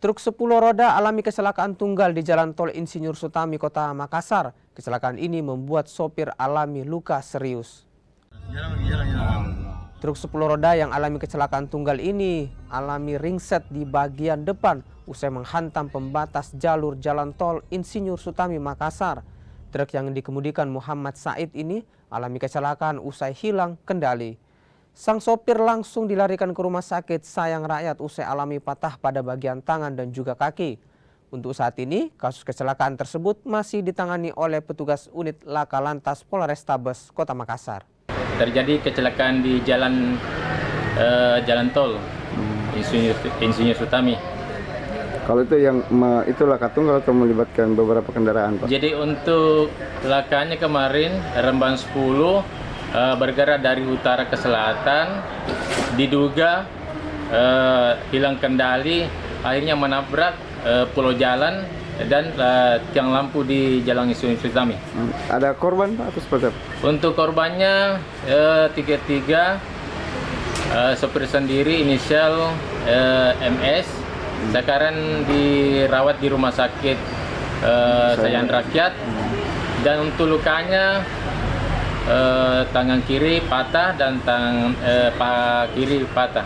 Truk 10 roda alami kecelakaan tunggal di Jalan Tol Insinyur Sutami, Kota Makassar. Kecelakaan ini membuat sopir alami luka serius. Truk 10 roda yang alami kecelakaan tunggal ini alami ringset di bagian depan usai menghantam pembatas jalur Jalan Tol Insinyur Sutami, Makassar. Truk yang dikemudikan Muhammad Said ini alami kecelakaan usai hilang kendali. Sang sopir langsung dilarikan ke rumah sakit Sayang Rakyat usai alami patah pada bagian tangan dan juga kaki. Untuk saat ini, kasus kecelakaan tersebut masih ditangani oleh petugas unit Laka Lantas Polrestabes Kota Makassar. Terjadi kecelakaan di jalan tol Insinyur Sutami. Kalau itu yang itu laka tunggal atau melibatkan beberapa kendaraan, Pak? Jadi untuk lakanya kemarin Remban 10 bergerak dari utara ke selatan, diduga hilang kendali, akhirnya menabrak pulau jalan dan tiang lampu di Jalan Insinyur Sutami. Ada korban, Pak, atau seperti apa? Untuk korbannya tiga, sopir sendiri inisial MS, sekarang dirawat di rumah sakit Sayang Rakyat, dan untuk lukanya tangan kiri patah dan tangan kiri patah.